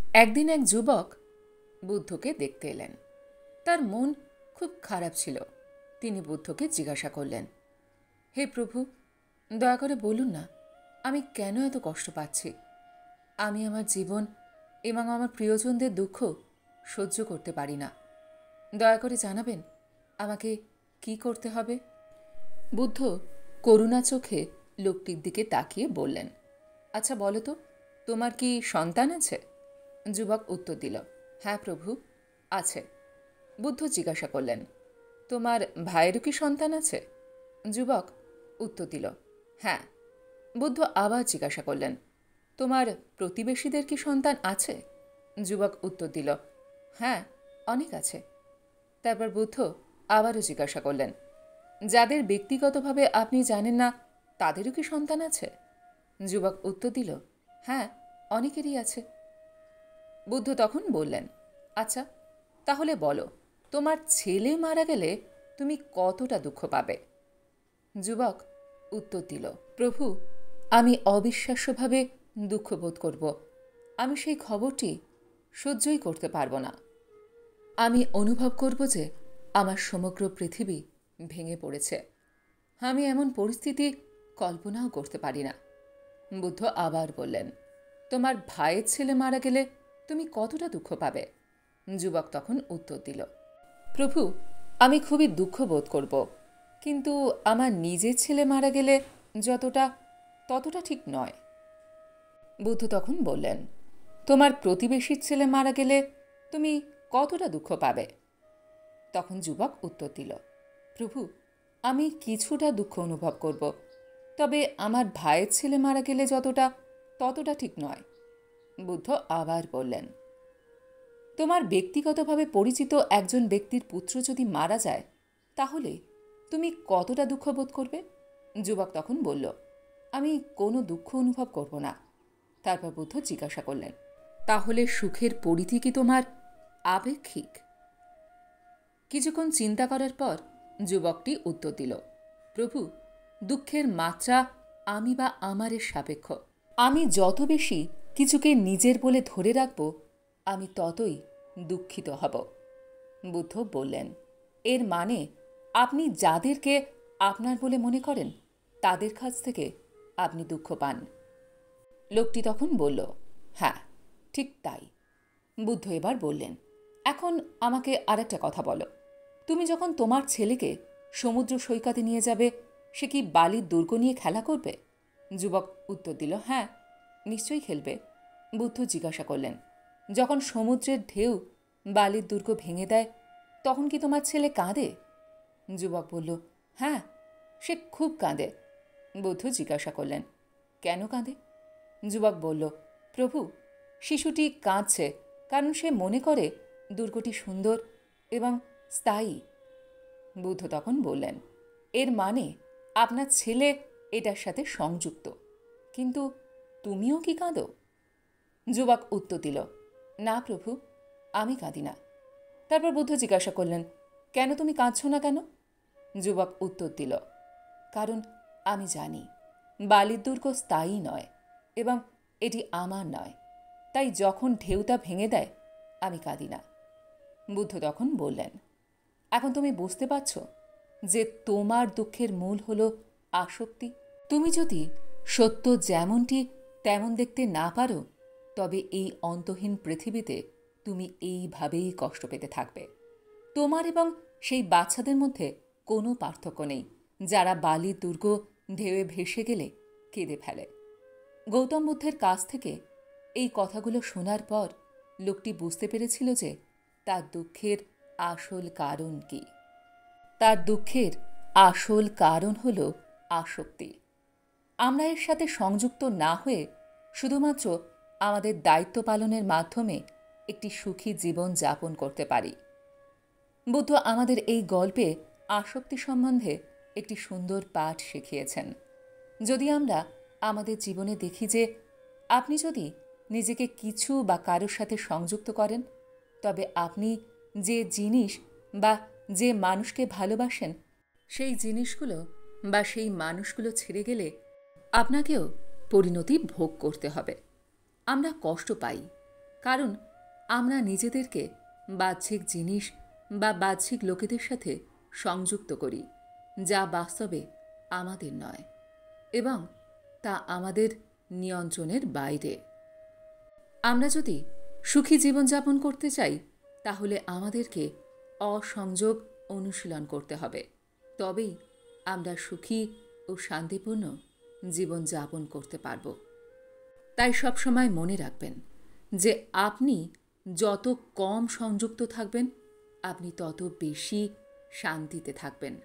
একদিন এক যুবক বুদ্ধকে দেখতে এলেন। তার মন খুব খারাপ ছিল। তিনি বুদ্ধকে জিজ্ঞাসা করলেন, হে প্রভু, দয়া করে বলুন না, আমি কেন এত কষ্ট পাচ্ছি? আমি আমার জীবন এবং আমার প্রিয়জনদের দুঃখ সহ্য করতে পারি না। দয়া করে জানাবেন আমাকে কি করতে হবে? বুদ্ধ করুণা চোখে লোকটির দিকে তাকিয়ে বললেন, আচ্ছা বলো তো, তোমার কি সন্তান আছে? যুবক উত্তর দিল, হ্যাঁ প্রভু, আছে। বুদ্ধ জিজ্ঞাসা করলেন, তোমার ভাইয়েরও কি সন্তান আছে? যুবক উত্তর দিল, হ্যাঁ। বুদ্ধ আবার জিজ্ঞাসা করলেন, তোমার প্রতিবেশীদের কি সন্তান আছে? যুবক উত্তর দিল, হ্যাঁ, অনেক আছে। তারপর বুদ্ধ আবারও জিজ্ঞাসা করলেন, যাদের ব্যক্তিগতভাবে আপনি জানেন না তাদেরও কি সন্তান আছে? যুবক উত্তর দিল, হ্যাঁ, অনেকেরই আছে। বুদ্ধ তখন বললেন, আচ্ছা, তাহলে বলো, তোমার ছেলে মারা গেলে তুমি কতটা দুঃখ পাবে? যুবক উত্তর দিল, প্রভু, আমি অবিশ্বাস্যভাবে দুঃখ বোধ করব। আমি সেই খবরটি সহ্যই করতে পারব না। আমি অনুভব করব যে আমার সমগ্র পৃথিবী ভেঙে পড়েছে। আমি এমন পরিস্থিতি কল্পনাও করতে পারি না। বুদ্ধ আবার বললেন, তোমার ভাইয়ের ছেলে মারা গেলে তুমি কতটা দুঃখ পাবে? যুবক তখন উত্তর দিল, প্রভু, আমি খুবই দুঃখ বোধ করব, কিন্তু আমার নিজের ছেলে মারা গেলে যতটা, ততটা ঠিক নয়। বুদ্ধ তখন বললেন, তোমার প্রতিবেশীর ছেলে মারা গেলে তুমি কতটা দুঃখ পাবে? তখন যুবক উত্তর দিল, প্রভু, আমি কিছুটা দুঃখ অনুভব করব, তবে আমার ভাইয়ের ছেলে মারা গেলে যতটা, ততটা ঠিক নয়। বুদ্ধ আবার বললেন, তোমার ব্যক্তিগতভাবে পরিচিত একজন ব্যক্তির পুত্র যদি মারা যায়, তাহলে তুমি কতটা দুঃখ বোধ করবে? যুবক তখন বলল, আমি কোনো দুঃখ অনুভব করব না। তারপর বুদ্ধ জিজ্ঞাসা করলেন, তাহলে সুখের পরিধি কি তোমার আপেক্ষিক? কিছুক্ষণ চিন্তা করার পর যুবকটি উত্তর দিল, প্রভু, দুঃখের মাত্রা আমি বা আমারের সাপেক্ষ। আমি যত বেশি কিছুকে নিজের বলে ধরে রাখব, আমি ততই দুঃখিত হব। বুদ্ধ বললেন, এর মানে আপনি যাদেরকে আপনার বলে মনে করেন তাদের কাছ থেকে আপনি দুঃখ পান। লোকটি তখন বলল, হ্যাঁ, ঠিক তাই। বুদ্ধ এবার বললেন, এখন আমাকে আরেকটা কথা বলো। তুমি যখন তোমার ছেলেকে সমুদ্র সৈকতে নিয়ে যাবে, সে কি বালির দুর্গ নিয়ে খেলা করবে? যুবক উত্তর দিল, হ্যাঁ, নিশ্চয়ই খেলবে। বুদ্ধ জিজ্ঞাসা করলেন, যখন সমুদ্রের ঢেউ বালির দুর্গ ভেঙে দেয়, তখন কি তোমার ছেলে কাঁদে? যুবক বলল, হ্যাঁ, সে খুব কাঁদে। বুদ্ধ জিজ্ঞাসা করলেন, কেন কাঁদে? যুবক বলল, প্রভু, শিশুটি কাঁদছে কারণ সে মনে করে দুর্গটি সুন্দর এবং স্থায়ী। বুদ্ধ তখন বললেন, এর মানে আপনার ছেলে এটার সাথে সংযুক্ত, কিন্তু তুমিও কি কাঁদো? যুবক উত্তর দিল, না প্রভু, আমি কাঁদি না। তারপর বুদ্ধ জিজ্ঞাসা করলেন, কেন তুমি কাঁদছ না কেন? যুবক উত্তর দিল, কারণ আমি জানি বালির দুর্গ স্থায়ী নয় এবং এটি আমার নয়, তাই যখন ঢেউটা ভেঙে দেয় আমি কাঁদি না। বুদ্ধ তখন বললেন, এখন তুমি বুঝতে পারছ যে তোমার দুঃখের মূল হল আসক্তি। তুমি যদি সত্য যেমনটি তেমন দেখতে না পারো, তবে এই অন্তহীন পৃথিবীতে তুমি এইভাবেই কষ্ট পেতে থাকবে। তোমার এবং সেই বাচ্চাদের মধ্যে কোনো পার্থক্য নেই যারা বালির দুর্গ ঢেউয়ে ভেসে গেলে কেঁদে ফেলে। গৌতম বুদ্ধের কাছ থেকে এই কথাগুলো শোনার পর লোকটি বুঝতে পেরেছিল যে তার দুঃখের আসল কারণ কি। তার দুঃখের আসল কারণ হল আসক্তি। আমরা এর সাথে সংযুক্ত না হয়ে শুধুমাত্র আমাদের দায়িত্ব পালনের মাধ্যমে একটি সুখী জীবন যাপন করতে পারি। বুদ্ধ আমাদের এই গল্পে আসক্তি সম্বন্ধে একটি সুন্দর পাঠ শিখিয়েছেন। যদি আমরা আমাদের জীবনে দেখি যে আপনি যদি নিজেকে কিছু বা কারোর সাথে সংযুক্ত করেন, তবে আপনি যে জিনিস বা যে মানুষকে ভালোবাসেন, সেই জিনিসগুলো বা সেই মানুষগুলো ছেড়ে গেলে আপনাকেও পরিণতি ভোগ করতে হবে। আমরা কষ্ট পাই, কারণ আমরা নিজেদেরকে বাহ্যিক জিনিস বা বাহ্যিক লোকেদের সাথে সংযুক্ত করি, যা বাস্তবে আমাদের নয় এবং তা আমাদের নিয়ন্ত্রণের বাইরে। আমরা যদি সুখী জীবনযাপন করতে চাই, তাহলে আমাদেরকে অসংযোগ অনুশীলন করতে হবে। তবেই আমরা সুখী ও শান্তিপূর্ণ জীবনযাপন করতে পারব। তাই সবসময় মনে রাখবেন যে আপনি যত কম সংযুক্ত থাকবেন, আপনি তত বেশি শান্তিতে থাকবেন।